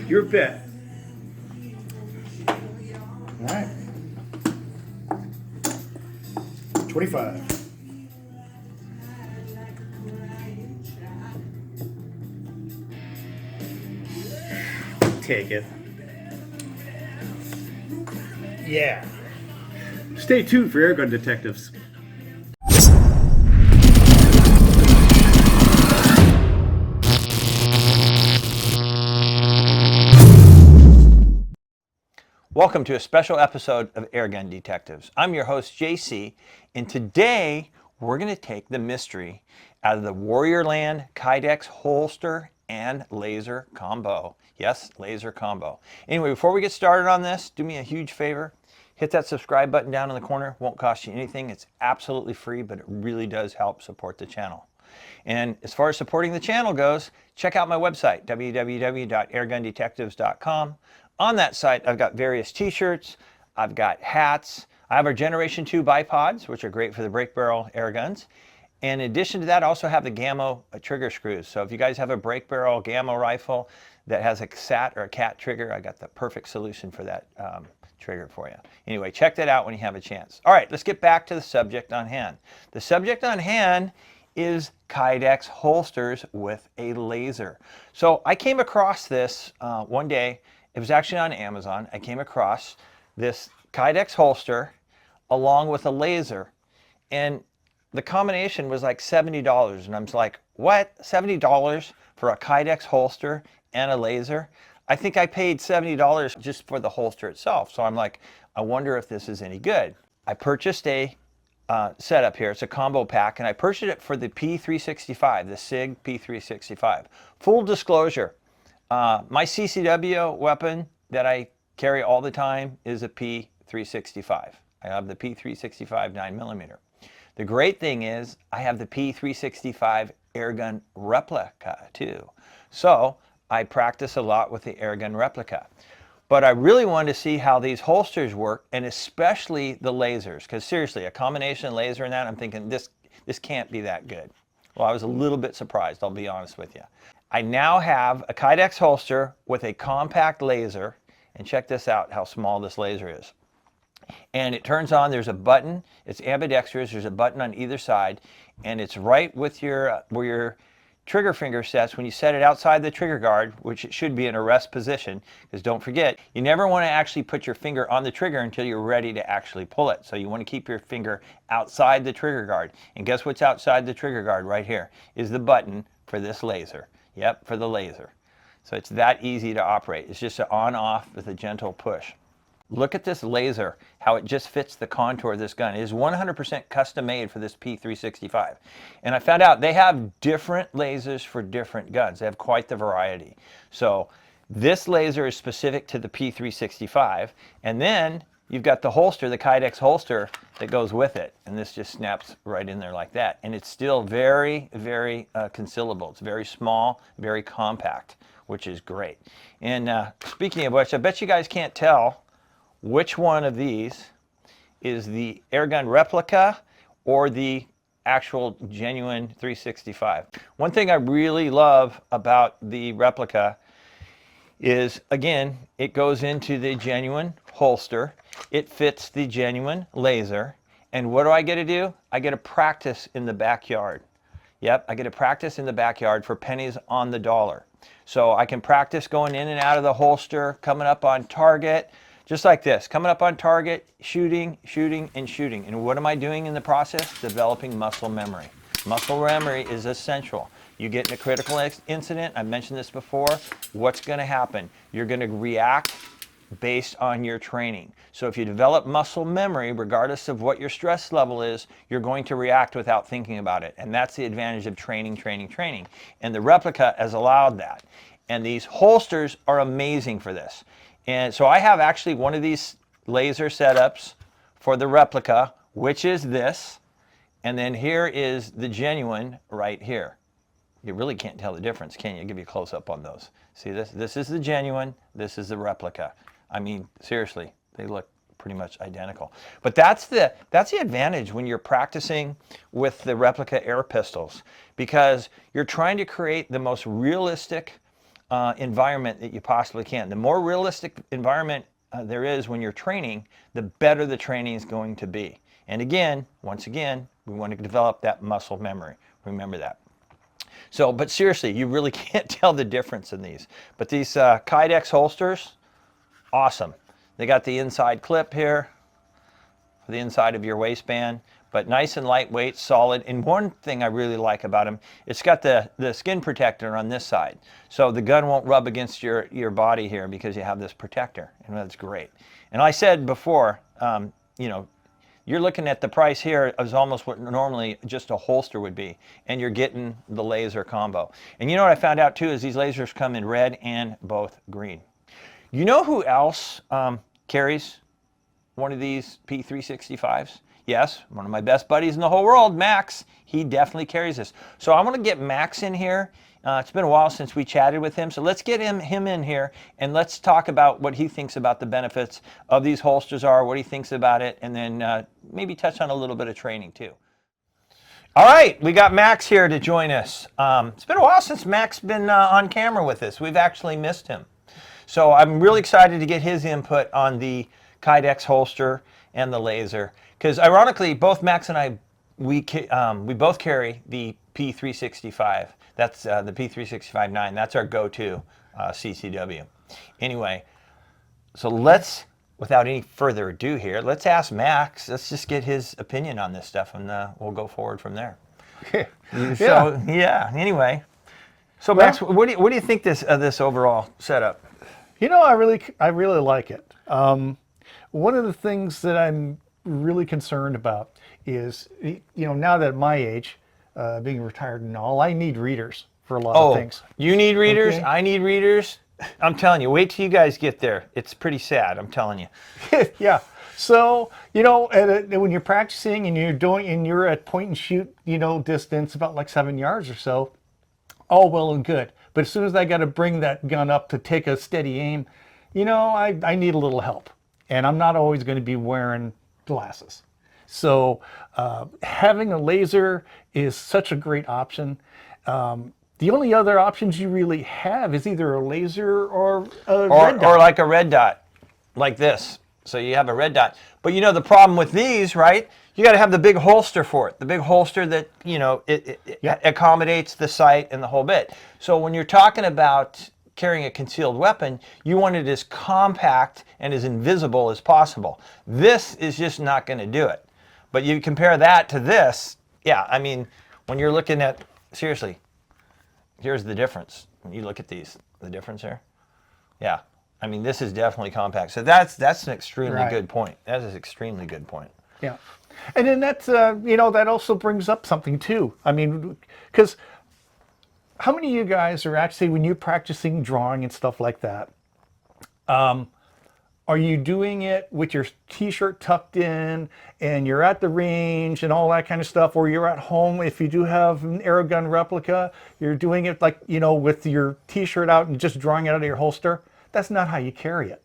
Your bet. All right. 25. Take it. Yeah. Stay tuned for Airgun Detectives. Welcome to a special episode of Airgun Detectives. I'm your host, JC, and today we're going to take the mystery out of the WARRIORLAND Kydex Holster and Laser combo. Yes, laser combo. Anyway, before we get started on this, do me a huge favor. Hit that subscribe button down in the corner. Won't cost you anything. It's absolutely free, but it really does help support the channel. And as far as supporting the channel goes, check out my website, www.airgundetectives.com. On that site, I've got various t-shirts, I've got hats, I have our Generation 2 bipods, which are great for the break barrel air guns. And in addition to that, I also have the Gammo trigger screws. So if you guys have a break barrel Gammo rifle that has a SAT or a CAT trigger, I got the perfect solution for that trigger for you. Anyway, check that out when you have a chance. All right, let's get back to the subject on hand. The subject on hand is Kydex holsters with a laser. So I came across this one day. It was actually on Amazon. I came across this Kydex holster along with a laser, and the combination was like $70. And I'm like, what? $70 for a Kydex holster and a laser? I think I paid $70 just for the holster itself. So I'm like, I wonder if this is any good. I purchased a setup here. It's a combo pack, and I purchased it for the P365, the SIG P365. Full disclosure, my CCW weapon that I carry all the time is a P365. I have the P365 9mm. The great thing is I have the P365 airgun replica too. So I practice a lot with the airgun replica. But I really wanted to see how these holsters work, and especially the lasers, because seriously, a combination laser and that, I'm thinking this can't be that good. Well, I was a little bit surprised, I'll be honest with you. I now have a Kydex holster with a compact laser, and check this out, how small this laser is. And it turns on, there's a button, it's ambidextrous, there's a button on either side, and it's right with your where your trigger finger sets when you set it outside the trigger guard, which it should be in a rest position, because don't forget, you never want to actually put your finger on the trigger until you're ready to actually pull it. So you want to keep your finger outside the trigger guard. And guess what's outside the trigger guard right here is the button for this laser. Yep, for the laser. So it's that easy to operate. It's just an on-off with a gentle push. Look at this laser, how it just fits the contour of this gun. It is 100% custom made for this P365. And I found out they have different lasers for different guns. They have quite the variety. So this laser is specific to the P365. And then you've got the holster, the Kydex holster that goes with it. And this just snaps right in there like that. And it's still very, very concealable. It's very small, very compact, which is great. And speaking of which, I bet you guys can't tell which one of these is the airgun replica or the actual genuine 365. One thing I really love about the replica is, again, it goes into the genuine holster, it fits the genuine laser, and what do I get to do? I get to practice in the backyard. Yep, I get to practice in the backyard for pennies on the dollar. So I can practice going in and out of the holster, coming up on target, just like this, coming up on target, shooting, shooting, and shooting. And what am I doing in the process? Developing muscle memory. Muscle memory is essential. You get in a critical incident, I mentioned this before, what's going to happen? You're going to react based on your training. So if you develop muscle memory, regardless of what your stress level is, you're going to react without thinking about it. And that's the advantage of training, training, training. And the replica has allowed that. And these holsters are amazing for this. And so I have actually one of these laser setups for the replica, which is this. And then here is the genuine right here. You really can't tell the difference, can you? I'll give you a close up on those. See this? This is the genuine, this is the replica. I mean, seriously, they look pretty much identical. But that's the advantage when you're practicing with the replica air pistols, because you're trying to create the most realistic environment that you possibly can. The more realistic environment there is when you're training, the better the training is going to be. And again, once again, we want to develop that muscle memory. Remember that. So, but seriously, you really can't tell the difference in these. But these Kydex holsters, awesome. They got the inside clip here for the inside of your waistband, but nice and lightweight, solid. And one thing I really like about them, it's got the skin protector on this side. So the gun won't rub against your body here because you have this protector, and that's great. And I said before, you know, you're looking at the price here as almost what normally just a holster would be, and you're getting the laser combo. And you know what I found out too is these lasers come in red and both green. You know who else carries one of these P365s? Yes, one of my best buddies in the whole world, Max. He definitely carries this. So I want to get Max in here. It's been a while since we chatted with him, so let's get him in here and let's talk about what he thinks about the benefits of these holsters are, what he thinks about it, and then maybe touch on a little bit of training too. All right, we got Max here to join us. It's been a while since Max been on camera with us. We've actually missed him. So I'm really excited to get his input on the Kydex holster and the laser, because ironically, both Max and I, we both carry the P365. That's the P365-9. That's our go-to CCW. Anyway, so let's, without any further ado here, let's ask Max. Let's just get his opinion on this stuff, and we'll go forward from there. So yeah. Anyway, so Max, what do you think this overall setup? You know, I really like it. One of the things that I'm really concerned about is, you know, now that at my age, being retired and all, I need readers for a lot of things. You need readers, okay. I need readers. I'm telling you, wait till you guys get there. It's pretty sad, I'm telling you. Yeah. So, you know, when you're practicing and you're at point and shoot, you know, distance about like 7 yards or so, all well and good. But as soon as I got to bring that gun up to take a steady aim, you know, I need a little help. And I'm not always going to be wearing glasses. So having a laser is such a great option. The only other options you really have is either a laser or a red dot. Or like a red dot, like this. So you have a red dot. But you know the problem with these, right? You got to have the big holster for it. The big holster that, you know, it accommodates the sight and the whole bit. So when you're talking about carrying a concealed weapon, you want it as compact and as invisible as possible. This is just not going to do it. But you compare that to this, yeah, I mean, when you're looking at, seriously, here's the difference. When you look at these, the difference here, yeah. I mean, this is definitely compact. So that's an extremely good point. That is an extremely good point. Yeah. And then that's, you know, that also brings up something too. I mean, because how many of you guys are actually, when you're practicing drawing and stuff like that, are you doing it with your t-shirt tucked in and you're at the range and all that kind of stuff, or you're at home? If you do have an Airgun replica, you're doing it like, you know, with your t-shirt out and just drawing it out of your holster? That's not how you carry it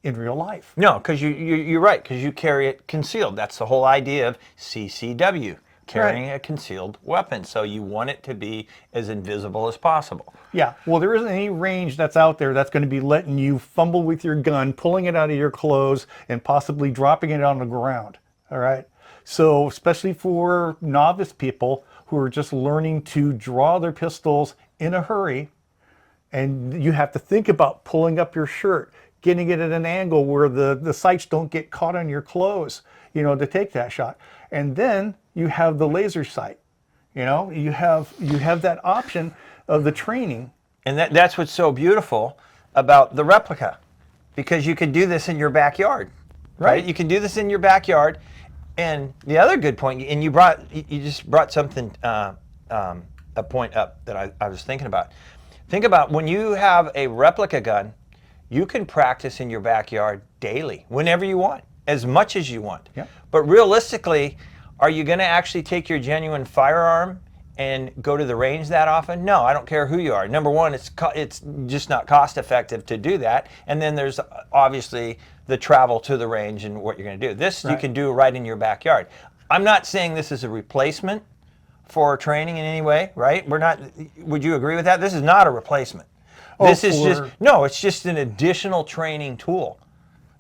in real life. No, because you're right, because you carry it concealed. That's the whole idea of CCW, carrying a concealed weapon. So you want it to be as invisible as possible. Yeah, well, there isn't any range that's out there that's going to be letting you fumble with your gun, pulling it out of your clothes, and possibly dropping it on the ground, all right? So especially for novice people who are just learning to draw their pistols in a hurry, and you have to think about pulling up your shirt, getting it at an angle where the sights don't get caught on your clothes, you know, to take that shot. And then you have the laser sight. You know, you have that option of the training. And that's what's so beautiful about the replica, because you can do this in your backyard, right? You can do this in your backyard. And the other good point, and you just brought something, a point up that I was thinking about. Think about when you have a replica gun, you can practice in your backyard daily, whenever you want, as much as you want. Yep. But realistically, are you going to actually take your genuine firearm and go to the range that often? No, I don't care who you are. Number one, it's just not cost effective to do that. And then there's obviously the travel to the range and what you're going to do. This you can do right in your backyard. I'm not saying this is a replacement for training in any way, right? We're not. Would you agree with that? This is not a replacement. This is just, no, it's just an additional training tool.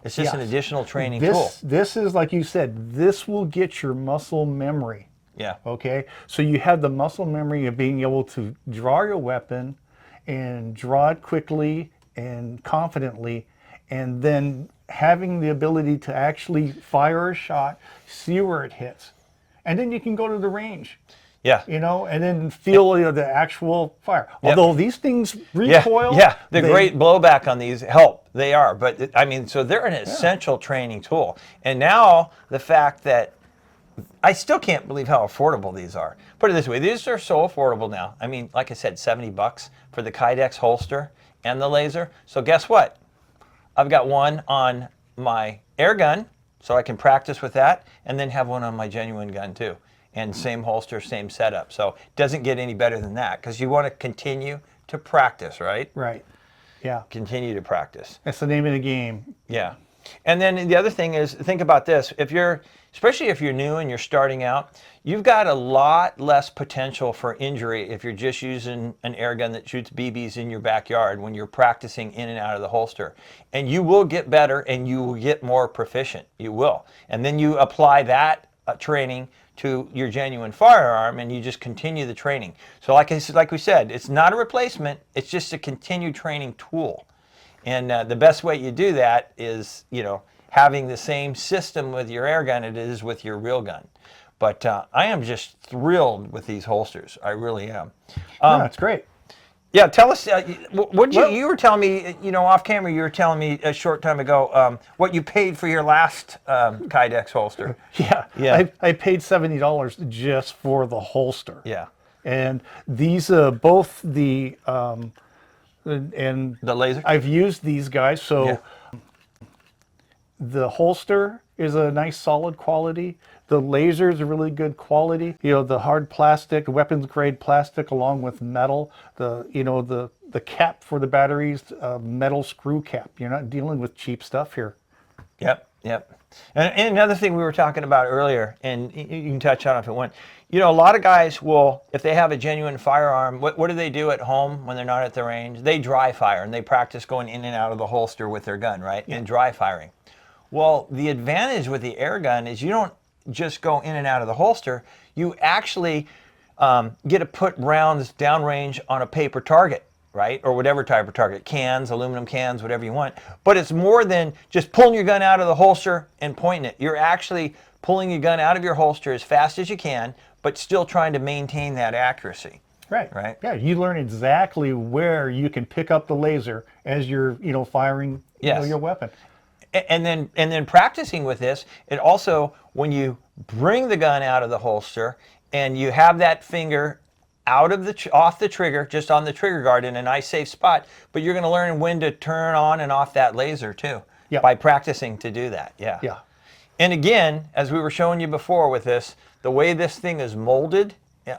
It's just an additional training tool. This is, like you said, this will get your muscle memory. Yeah. Okay. So you have the muscle memory of being able to draw your weapon and draw it quickly and confidently, and then having the ability to actually fire a shot, see where it hits. And then you can go to the range. Yeah. You know, and then feel the actual fire. Although these things recoil. Yeah, the great blowback on these help. They are. But I mean, so they're an essential training tool. And now the fact that I still can't believe how affordable these are. Put it this way, these are so affordable now. I mean, like I said, $70 for the Kydex holster and the laser. So guess what? I've got one on my air gun, so I can practice with that, and then have one on my genuine gun too. And same holster, same setup. So it doesn't get any better than that, because you want to continue to practice, right? Right. Yeah. Continue to practice. That's the name of the game. Yeah. And then the other thing is, think about this. If you're, especially if you're new and you're starting out, you've got a lot less potential for injury if you're just using an air gun that shoots BBs in your backyard when you're practicing in and out of the holster. And you will get better and you will get more proficient. You will. And then you apply that training to your genuine firearm, and you just continue the training. So like we said, it's not a replacement. It's just a continued training tool. And the best way you do that is, you know, having the same system with your air gun it is with your real gun. But I am just thrilled with these holsters. I really am. That's great. Yeah, tell us, you were telling me, you know, off camera, you were telling me a short time ago what you paid for your last Kydex holster. Yeah. I paid $70 just for the holster. Yeah. And these, both the, and the laser? I've used these guys, so the holster is a nice solid quality. The laser is a really good quality. You know, the hard plastic, weapons grade plastic along with metal. The, you know, the cap for the batteries, metal screw cap. You're not dealing with cheap stuff here. Yep, yep. And another thing we were talking about earlier, and you can touch on it if it went, you know, a lot of guys will, if they have a genuine firearm, what do they do at home when they're not at the range? They dry fire, and they practice going in and out of the holster with their gun, right? And dry firing. Well, the advantage with the air gun is you don't just go in and out of the holster. You actually get to put rounds downrange on a paper target, right? Or whatever type of target, cans, aluminum cans, whatever you want. But it's more than just pulling your gun out of the holster and pointing it. You're actually pulling your gun out of your holster as fast as you can, but still trying to maintain that accuracy. Right. Right. Yeah, you learn exactly where you can pick up the laser as you're, you know, firing your weapon. And then practicing with this, it also, when you bring the gun out of the holster and you have that finger out of off the trigger, just on the trigger guard in a nice safe spot, but you're going to learn when to turn on and off that laser too, by practicing to do that. Yeah. And again, as we were showing you before with this, the way this thing is molded,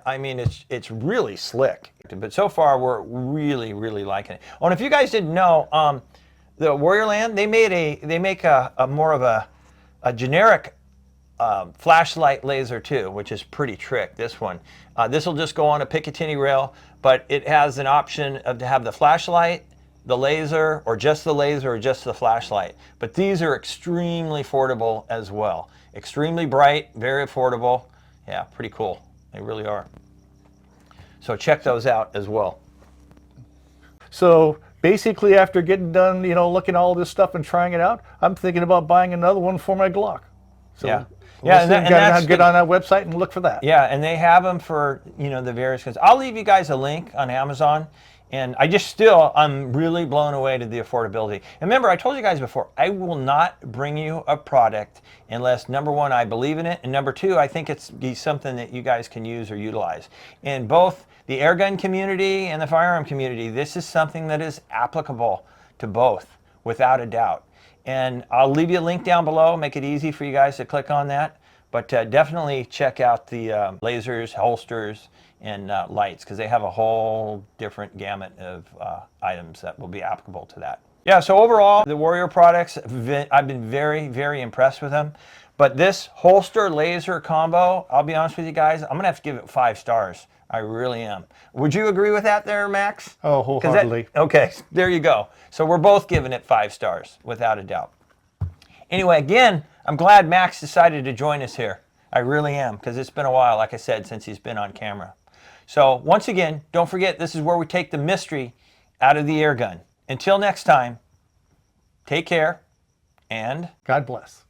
I mean, it's really slick. But so far, we're really, really liking it. Oh, and if you guys didn't know, the WARRIORLAND, they make a more of a generic flashlight laser too, which is pretty trick. This one, this will just go on a Picatinny rail, but it has an option to have the flashlight, the laser, or just the flashlight. But these are extremely affordable as well. Extremely bright, very affordable. Yeah, pretty cool. They really are. So check those out as well. So basically, after getting done, you know, looking at all this stuff and trying it out, I'm thinking about buying another one for my Glock. So and get on that website and look for that. Yeah, and they have them for, you know, the various kinds. I'll leave you guys a link on Amazon. And I'm really blown away to the affordability. And remember, I told you guys before, I will not bring you a product unless, number one, I believe in it, and number two, I think it's something that you guys can use or utilize. In both the airgun community and the firearm community, this is something that is applicable to both, without a doubt. And I'll leave you a link down below, make it easy for you guys to click on that. But definitely check out the lasers, holsters, and lights, because they have a whole different gamut of items that will be applicable to that. Yeah, so overall, the Warrior products, I've been very, very impressed with them. But this holster laser combo, I'll be honest with you guys, I'm going to have to give it 5 stars. I really am. Would you agree with that there, Max? Oh, 'Cause wholeheartedly. okay, there you go. So we're both giving it 5 stars, without a doubt. Anyway, again, I'm glad Max decided to join us here. I really am, because it's been a while, like I said, since he's been on camera. So once again, don't forget, this is where we take the mystery out of the air gun. Until next time, take care, and God bless.